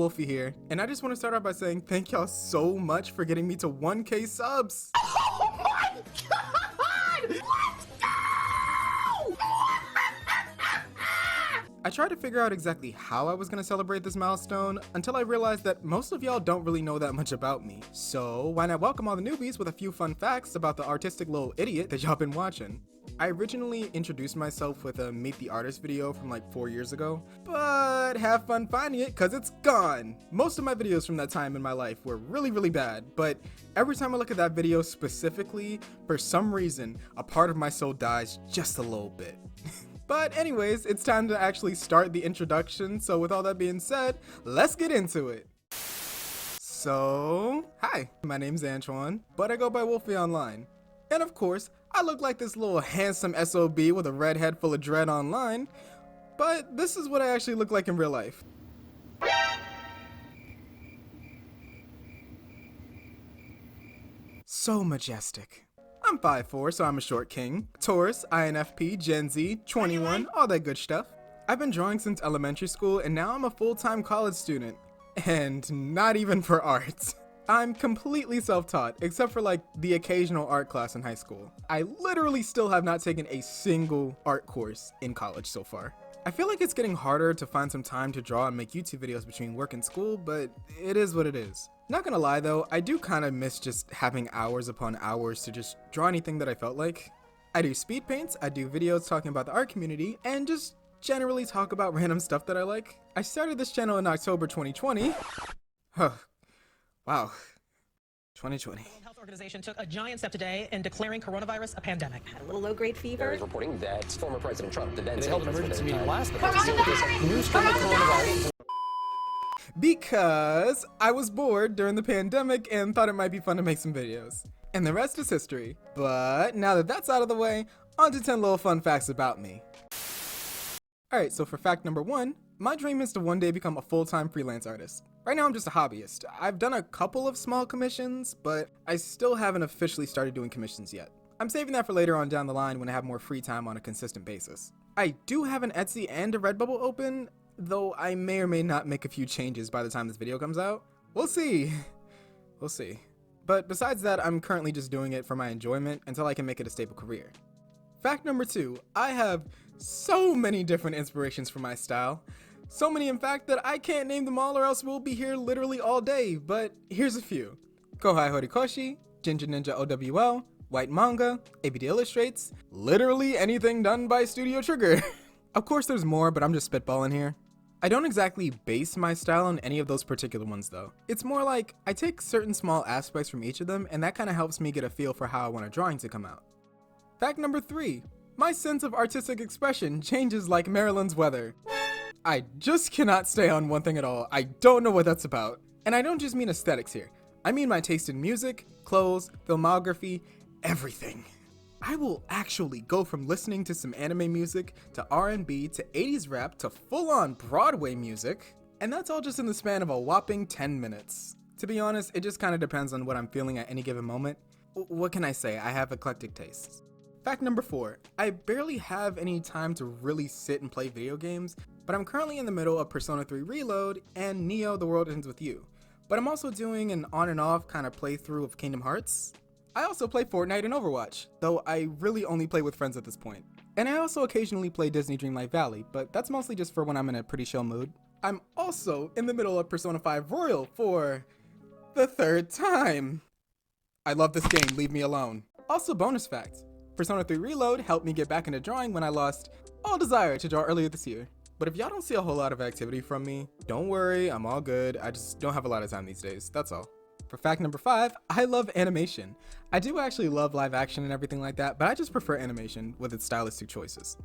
WOLFIE here, and I just want to start off by saying thank y'all so much for getting me to 1K subs! Oh my god! Let's go! I tried to figure out exactly how I was going to celebrate this milestone until I realized that most of y'all don't really know that much about me. So why not welcome all the newbies with a few fun facts about the artistic little idiot that y'all been watching. I originally introduced myself with a Meet the Artist video from like 4 years ago, but have fun finding it cause it's gone. Most of my videos from that time in my life were really bad, but every time I look at that video specifically, for some reason, a part of my soul dies just a little bit. But anyways, it's time to actually start the introduction, so with all that being said, let's get into it. So, hi, my name's Antoine, but I go by WOLFIE online. And of course, I look like this little handsome SOB with a red head full of dread online, but this is what I actually look like in real life. So majestic. I'm 5'4", so I'm a short king. Taurus, INFP, Gen Z, 21, all that good stuff. I've been drawing since elementary school, and now I'm a full-time college student. And not even for art. I'm completely self-taught, except for like the occasional art class in high school. I literally still have not taken a single art course in college so far. I feel like it's getting harder to find some time to draw and make YouTube videos between work and school, but it is what it is. Not gonna lie though, I do kind of miss just having hours upon hours to just draw anything that I felt like. I do speed paints, I do videos talking about the art community, and just generally talk about random stuff that I like. I started this channel in October 2020. Huh. Wow. 2020. The World Health Organization took a giant step today in declaring coronavirus a pandemic. Had a little low-grade fever. There is reporting that former President Trump, the then They held an emergency meeting last night. Because I was bored during the pandemic and thought it might be fun to make some videos. And the rest is history. But now that that's out of the way, on to 10 little fun facts about me. Alright, so for fact number 1, my dream is to one day become a full-time freelance artist. Right now I'm just a hobbyist. I've done a couple of small commissions, but I still haven't officially started doing commissions yet. I'm saving that for later on down the line when I have more free time on a consistent basis. I do have an Etsy and a Redbubble open, though I may or may not make a few changes by the time this video comes out. We'll see. We'll see. But besides that, I'm currently just doing it for my enjoyment until I can make it a stable career. Fact number 2, I have so many different inspirations for my style. So many in fact that I can't name them all or else we'll be here literally all day, but here's a few. Kohai Horikoshi, Ginger Ninja OWL, White Manga, ABD Illustrates, literally anything done by Studio Trigger. Of course there's more, but I'm just spitballing here. I don't exactly base my style on any of those particular ones though. It's more like I take certain small aspects from each of them and that kind of helps me get a feel for how I want a drawing to come out. Fact number 3, my sense of artistic expression changes like Maryland's weather. I just cannot stay on one thing at all. I don't know what that's about. And I don't just mean aesthetics here. I mean my taste in music, clothes, filmography, everything. I will actually go from listening to some anime music to R&B to 80s rap to full-on Broadway music. And that's all just in the span of a whopping 10 minutes. To be honest, it just kind of depends on what I'm feeling at any given moment. What can I say? I have eclectic tastes. Fact number 4, I barely have any time to really sit and play video games, but I'm currently in the middle of Persona 3 Reload and Neo The World Ends With You. But I'm also doing an on and off kind of playthrough of Kingdom Hearts. I also play Fortnite and Overwatch, though I really only play with friends at this point. And I also occasionally play Disney Dreamlight Valley, but that's mostly just for when I'm in a pretty chill mood. I'm also in the middle of Persona 5 Royal for the 3rd time. I love this game, leave me alone. Also bonus fact, Persona 3 Reload helped me get back into drawing when I lost all desire to draw earlier this year. But if y'all don't see a whole lot of activity from me, don't worry, I'm all good. I just don't have a lot of time these days, that's all. For fact number 5, I love animation. I do actually love live action and everything like that, but I just prefer animation with its stylistic choices.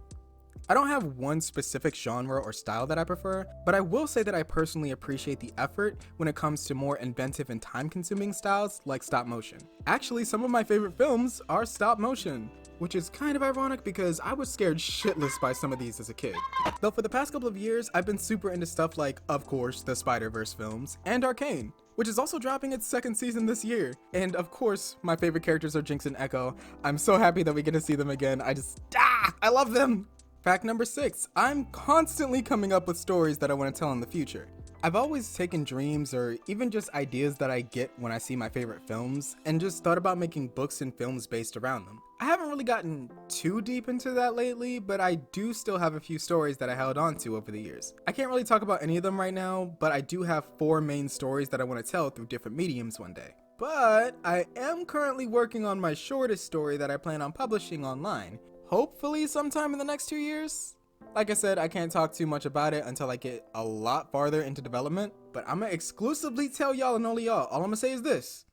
I don't have one specific genre or style that I prefer, but I will say that I personally appreciate the effort when it comes to more inventive and time-consuming styles like stop motion. Actually, some of my favorite films are stop motion, which is kind of ironic because I was scared shitless by some of these as a kid. Though for the past couple of years, I've been super into stuff like, of course, the Spider-Verse films and Arcane, which is also dropping its 2nd season this year. And of course, my favorite characters are Jinx and Echo. I'm so happy that we get to see them again. I love them! Fact number 6, I'm constantly coming up with stories that I want to tell in the future. I've always taken dreams or even just ideas that I get when I see my favorite films and just thought about making books and films based around them. I haven't really gotten too deep into that lately, but I do still have a few stories that I held on to over the years. I can't really talk about any of them right now, but I do have 4 main stories that I want to tell through different mediums one day. But I am currently working on my shortest story that I plan on publishing online, hopefully sometime in the next 2 years. Like I said, I can't talk too much about it until I get a lot farther into development, but I'm gonna exclusively tell y'all and only y'all. All I'm gonna say is this: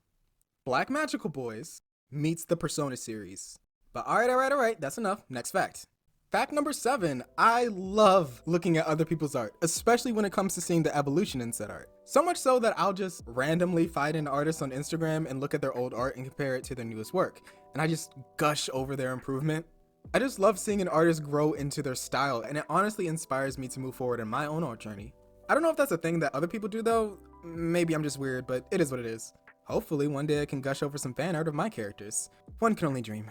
Black Magical Boys meets the Persona series. But alright, that's enough. Next fact. Fact number 7, I love looking at other people's art, especially when it comes to seeing the evolution in said art. So much so that I'll just randomly find an artist on Instagram and look at their old art and compare it to their newest work, and I just gush over their improvement. I just love seeing an artist grow into their style, and it honestly inspires me to move forward in my own art journey. I don't know if that's a thing that other people do though. Maybe I'm just weird, but it is what it is. Hopefully one day I can gush over some fan art of my characters. One can only dream.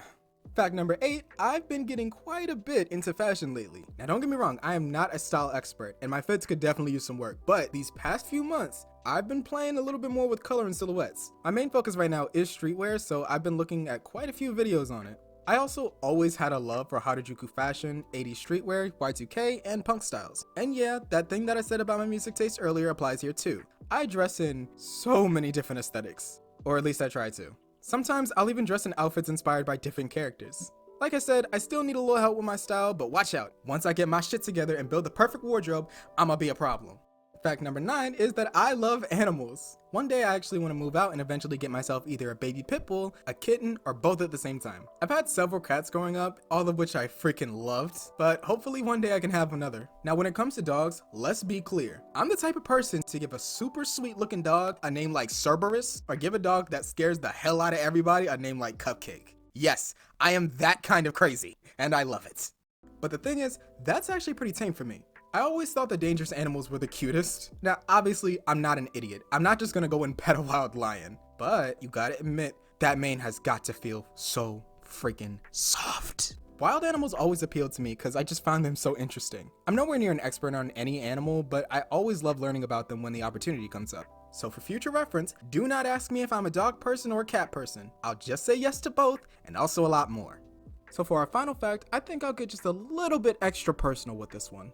Fact number 8, I've been getting quite a bit into fashion lately. Now don't get me wrong, I am not a style expert and my fits could definitely use some work, but these past few months, I've been playing a little bit more with color and silhouettes. My main focus right now is streetwear, so I've been looking at quite a few videos on it. I also always had a love for Harajuku fashion, 80s streetwear, Y2K, and punk styles. And yeah, that thing that I said about my music taste earlier applies here too. I dress in so many different aesthetics, or at least I try to. Sometimes I'll even dress in outfits inspired by different characters. Like I said, I still need a little help with my style, but watch out. Once I get my shit together and build the perfect wardrobe, I'ma be a problem. Fact number 9 is that I love animals. One day I actually want to move out and eventually get myself either a baby pit bull, a kitten, or both at the same time. I've had several cats growing up, all of which I freaking loved, but hopefully one day I can have another. Now when it comes to dogs, let's be clear. I'm the type of person to give a super sweet looking dog a name like Cerberus, or give a dog that scares the hell out of everybody a name like Cupcake. Yes, I am that kind of crazy, and I love it. But the thing is, that's actually pretty tame for me. I always thought the dangerous animals were the cutest. Now, obviously, I'm not an idiot. I'm not just gonna go and pet a wild lion. But you gotta admit, that mane has got to feel so freaking soft. Wild animals always appealed to me because I just found them so interesting. I'm nowhere near an expert on any animal, but I always love learning about them when the opportunity comes up. So for future reference, do not ask me if I'm a dog person or a cat person. I'll just say yes to both, and also a lot more. So for our final fact, I think I'll get just a little bit extra personal with this one.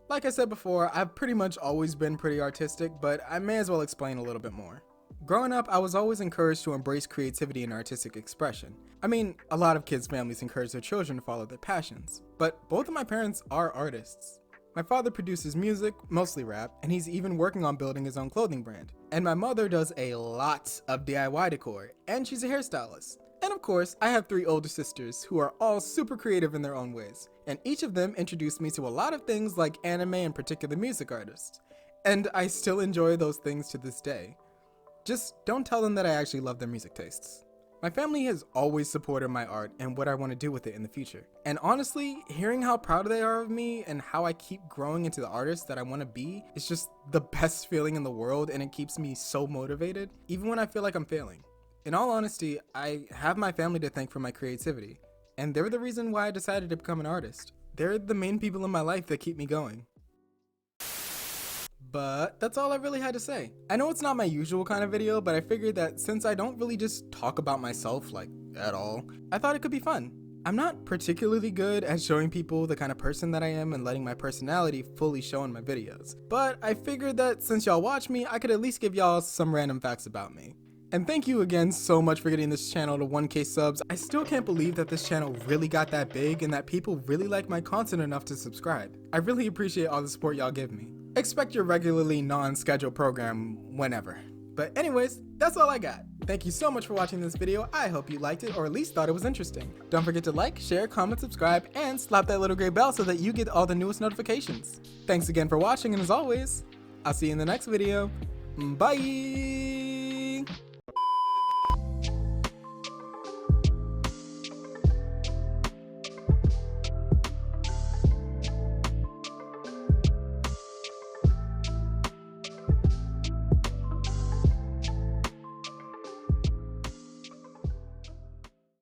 Like I said before, I've pretty much always been pretty artistic, but I may as well explain a little bit more. Growing up, I was always encouraged to embrace creativity and artistic expression. I mean, a lot of kids' families encourage their children to follow their passions, but both of my parents are artists. My father produces music, mostly rap, and he's even working on building his own clothing brand. And my mother does a lot of DIY decor, and she's a hairstylist. And of course, I have 3 older sisters who are all super creative in their own ways, and each of them introduced me to a lot of things like anime and particular music artists. And I still enjoy those things to this day. Just don't tell them that I actually love their music tastes. My family has always supported my art and what I want to do with it in the future. And honestly, hearing how proud they are of me and how I keep growing into the artist that I want to be is just the best feeling in the world, and it keeps me so motivated, even when I feel like I'm failing. In all honesty, I have my family to thank for my creativity, and they're the reason why I decided to become an artist. They're the main people in my life that keep me going. But that's all I really had to say. I know it's not my usual kind of video, but I figured that since I don't really just talk about myself like at all, I thought it could be fun. I'm not particularly good at showing people the kind of person that I am and letting my personality fully show in my videos, but I figured that since y'all watch me, I could at least give y'all some random facts about me. And thank you again so much for getting this channel to 1K subs. I still can't believe that this channel really got that big and that people really like my content enough to subscribe. I really appreciate all the support y'all give me. Expect your regularly non-scheduled program whenever. But anyways, that's all I got. Thank you so much for watching this video. I hope you liked it or at least thought it was interesting. Don't forget to like, share, comment, subscribe, and slap that little gray bell so that you get all the newest notifications. Thanks again for watching, and as always, I'll see you in the next video. Bye!